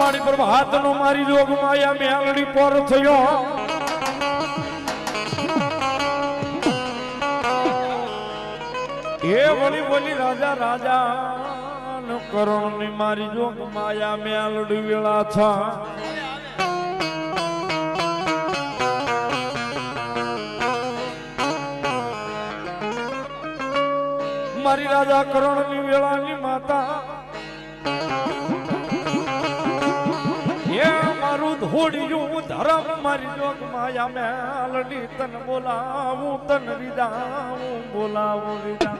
મારી પર હાથનો મારી જોગ માયા મેલડી પર થયો એ વળી બોલી રાજા રાજા કરણ ની મારી જોગ માયા મેલડી વેળા છા મારી રાજા કરણ ની વેળાની માતા એ મારું ધોડિયું ધરમ મારી જોગ માયા મેલડી તન બોલાવું તન રીદાવું બોલાવું રીદા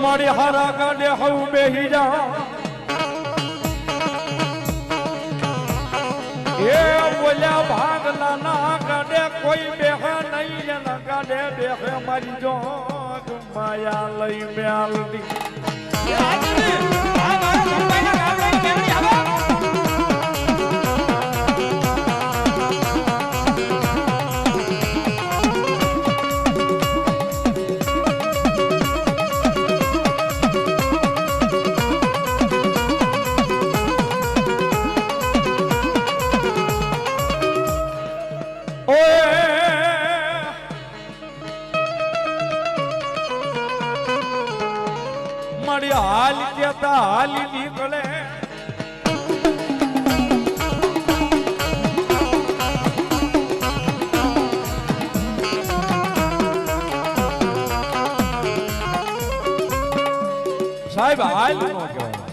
મારી હારા ગાડે હવ બેહી જા એ બોલ્યા ભાગલા ના ગાડે કોઈ બેહે નહીં એના ગાડે બેહે મારી જોગ માયા લઈ મેલડી મારી હાલ કેતા હાલી નીકળે સાહેબ હાલ નો કહેવાય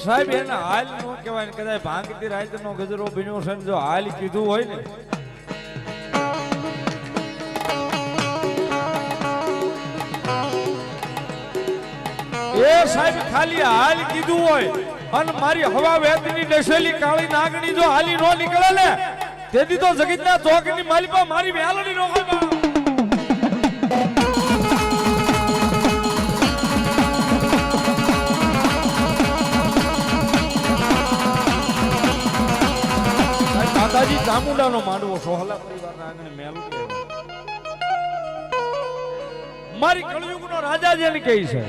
સાહેબ એને હાલ નો કહેવાય કદાચ ભાંગતી રાત નો ગજરો બન્યો છે જો હાલ કીધું હોય ને એ સાહેબ ખાલી હાલ કીધું હોય અને મારી હવા વેતની ડસેલી કાળી નાગણી જો હાલી નો નીકળે ને તેથી તો જગતના ચોકની માલિકા મારી મેલડી નો હોય દાદાજી ચામુંડાનો માંડવો સોહલા પરિવારના આંગણે મેલડી મારી કળયુગનો રાજા જેને કહે છે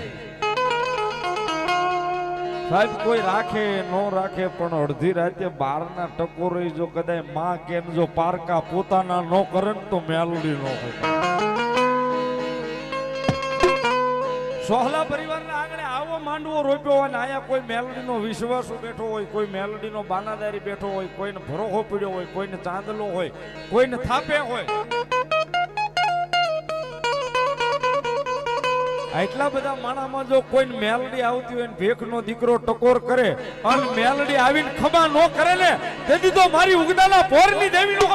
સાહેબ કોઈ રાખે નો રાખે પણ અડધી રાતે બારના ટકોરે જો કદાચ માં કેમ જો પારકા પોતાના નો કરે તો મેલડી નો હોય સોહલા પરિવારના આંગણે આવો માંડવો રોપ્યો હોય ને આયા કોઈ મેલડીનો વિશ્વાસો બેઠો હોય કોઈ મેલડીનો બાનાદારી બેઠો હોય કોઈને ભરોહો પડ્યો હોય કોઈને ચાંદલો હોય કોઈને થાપે હોય આટલા બધા માણામાં જો કોઈને મેલડી આવતી હોય ને ભેખનો દીકરો ટકોર કરે અને મેલડી આવીને ખબા નો કરે ને તેથી તો મારી ઉગદાના પોરની દેવી નો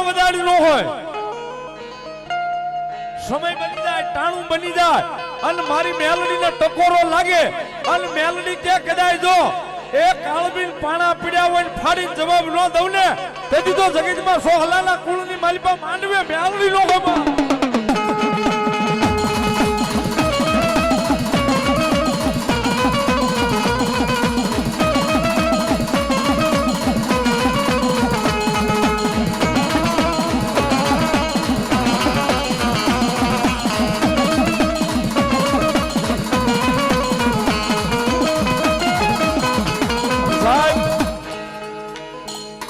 હોય સમય બની જાય ટાણું બની જાય અને મારી મેલડીને ટકોરો લાગે અને મેલડી કે કદાચ જો એ કાળબીન પાણા પીડ્યા હોય ને ફાડીને જવાબ ન દઉં ને તેથી તો જગતમાં સોહલાના કુળની માલિકા માંડવે મેલડી નો હોય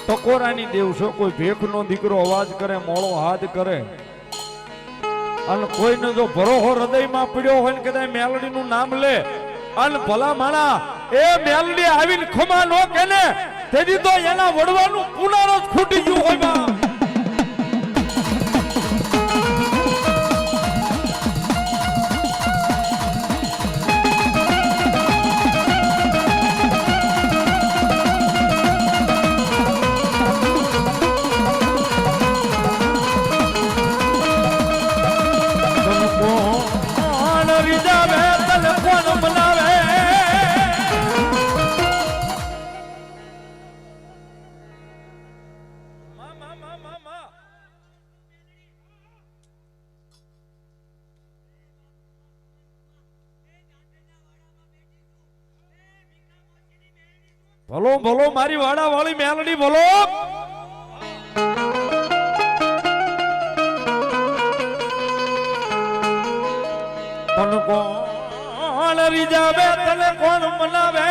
ટકોરાની દેવ છો કોઈ ભેખનો દીકરો અવાજ કરે મોળો હાથ કરે અને કોઈને જો ભરોહો હૃદયમાં પડ્યો હોય ને કદાચ મેલડીનું નામ લે અને ભલા માણા એ મેલડી આવીને ખમા નો કે ને તેથી તો એના વડવાનું પુનારો જ ખૂટી ગયું હોય બા રીજાવે તને કોણ મનાવે ભલો ભલો મારી વાડા વાળી મેલડી ભલો તને કોણ રીજાવે તને કોણ મનાવે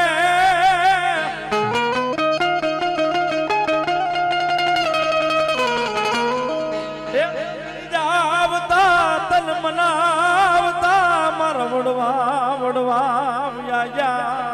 રીજાવતા તન મનાવતા મારા વડવા વડવા વ્યાયા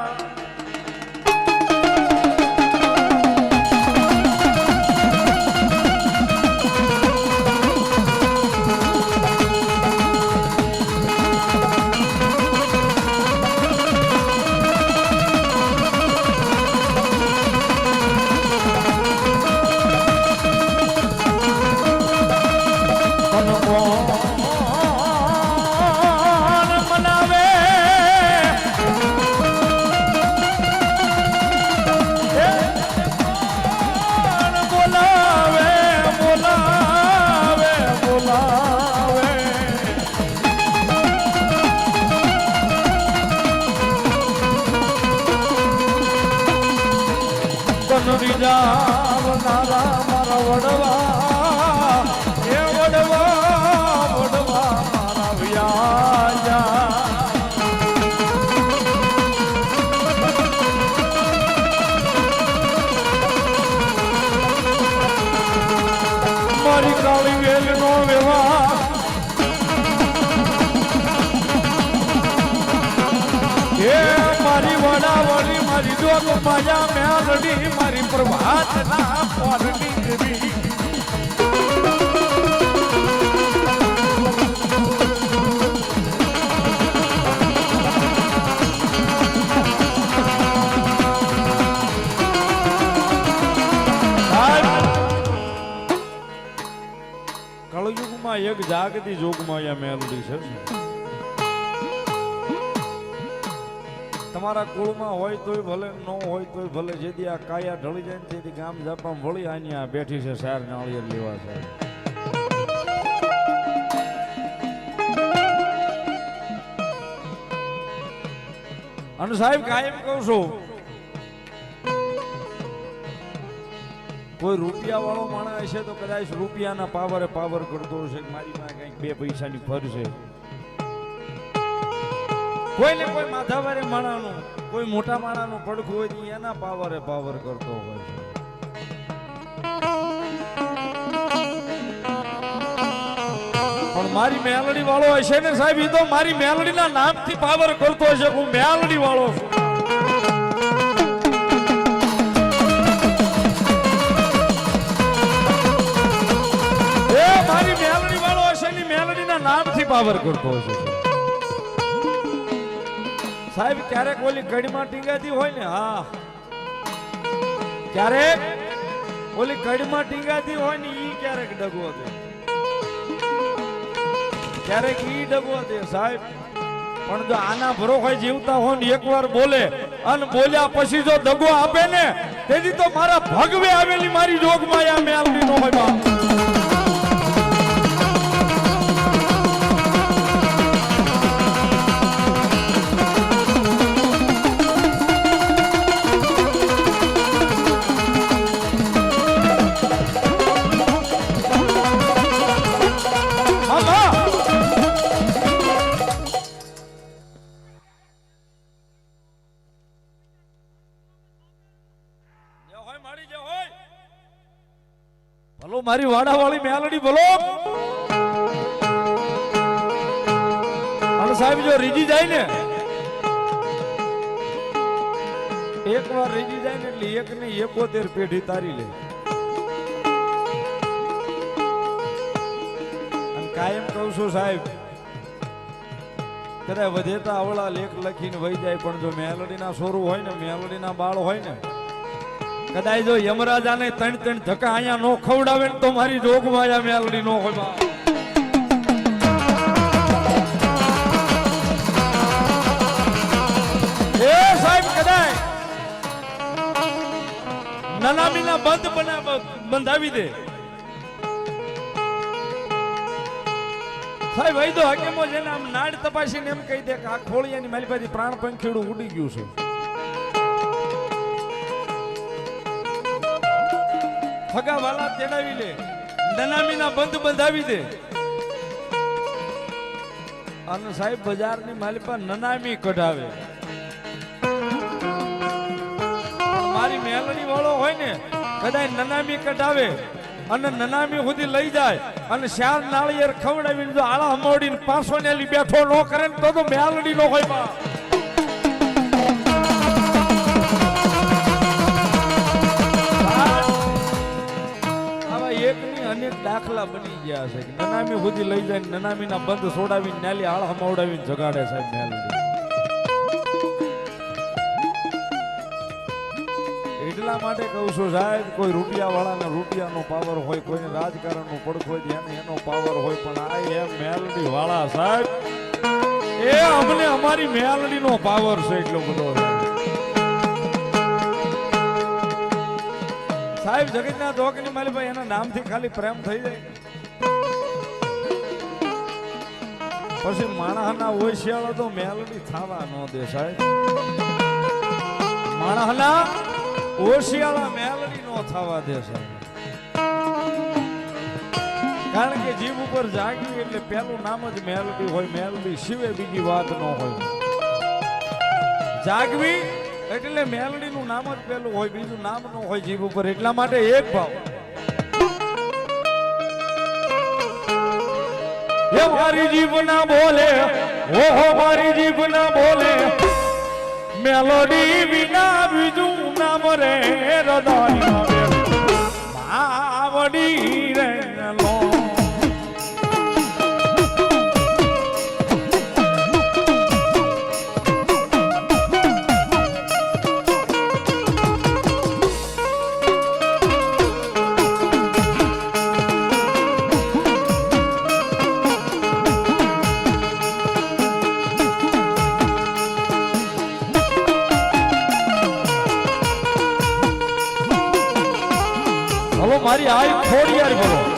રીજાવનારા મારા વડવા એ વડવા વડવા મારા વ્યાજા મારી કાળી વેલનો વ્યવહાર એ મારી વડાવડી મારી જોગ માયા મેલડી મારી પ્રભાત ના પોરની ગરી કળયુગમાં એક જાગતી જોગમાયા મેલડી છે તમારા કુળમાં હોય તોય ભલે ન હોય તોય ભલે જેથી આ કાયા ઢળી જાય ને તેથી ગામ જાપામાં વળી આની આ બેઠી છે સાર નાળિયેર લેવા છે અને સાહેબ કાયમ કહું છું કોઈ રૂપિયા વાળો માણસ હશે તો કદાચ રૂપિયાના પાવરે પાવર કરતો હશે મારી માં કઈક બે પૈસાની ફર છે કોઈને કોઈ માથાવારે માણાનું કોઈ મોટા માણાનું પડખું હોય તો એના પાવરે પાવર કરતો હોય છે પણ મારી મેલડી વાળો હશે ને સાહેબ એ તો મારી મેલડીના નામથી પાવર કરતો હશે હું મેલડી વાળો છું એ મારી મેલડી વાળો હશે ને મેલડીના નામથી પાવર કરતો હશે સાહેબ ક્યારેક ઓલી કડીમાં ટીંગાતી હોય ને હા ક્યારેક ઓલી કડીમાં ટીંગાતી હોય ને ઈ ક્યારેક ડગવો દે ક્યારેક ઈ ડગવો દે સાહેબ પણ જો આના ભરોસે જીવતા હોય ને એકવાર બોલે અને બોલ્યા પછી જો દગો આપે ને તેથી તો મારા ભગવે આવેલી મારી જોગમાયા મેલડી નો હોય બાપ ભલો મારી વાડાવાળી મેલડી ભલો અને સાહેબ જો રીજી જાય ને એક વાર રીજી જાય ને એટલે એક ને 71 પેઢી તારી લે અને કાયમ કહું છું સાહેબ કદાચ વધેતા અવળા લેખ લખીને વહી જાય પણ જો મેલડીના સોરું હોય ને મેલડીના બાળ હોય ને કદાચ જો યમરાજાને 3 ધક્કા અહીંયા નો ખવડાવે ને તો મારી જોગમાયા મેલડી નો હોય નનામીના બંધાવી દે. સાહેબ વૈદો હકીમો જેને આમ નાડ તપાસીને એમ કહી દે કે આ ખોળિયાની મારી પાસે પ્રાણ પંખીડું ઉડી ગયું છે. ફગા વાલા તેડાવી લે, નનામીના બંધાવી દે. અને સાહેબ બજારની માલિપા નનામી કઢાવે. મારી મેલડી વાળો હોય ને કદાચ નનામી કઢાવે અને નનામી સુધી લઈ જાય અને શાર નાળિયેર ખવડાવીને જો આળા હમોડીને પાછો નેલી બેઠો ન કરે ને તો મેલડી નો હોય બા. આવા એકની અનેક દાખલા બની ગયા છે કે નનામી સુધી લઈ જાય નનામીના બંધ છોડાવીને નાલી આળા હમોડાવીને જગાડે સાહેબ મેલડી. એટલા માટે કહું છું સાહેબ, કોઈ રૂપિયા વાળાને રૂપિયાનો પાવર હોય, કોઈને રાજકારણનું પડખું હોય એને એનો પાવર હોય, પણ આ એમ મેલડી વાળા સાહેબ એ અમને અમારી મેલડીનો પાવર છે એટલો બધો. સાહેબ જગતના ધોકની માલિભાઈ એના નામથી ખાલી પ્રેમ થઈ જાય પછી માણસના ઓશિયાળો તો મેલડી થવા ન દે સાહેબ. માણસના ઓશિયાળા મેલડી નો થવા દે છે. કારણ કે જીવ ઉપર જાગવી એટલે પેલું નામ જ મેલડી હોય. મેલડી સિવાય બીજી વાત ન હોય. જાગવી એટલે મેલડી નું નામ જ પેલું હોય, બીજું નામ ન હોય જીવ ઉપર. એટલા માટે એક ભાવ એ મારી જીભ ના બોલે, ઓહો મારી જીભ ના બોલે, મેલોડી વિના બીજું નામ રે હૃદયમાં માવડી રે લો. મારી આઈ ખોડિયાર બોલો.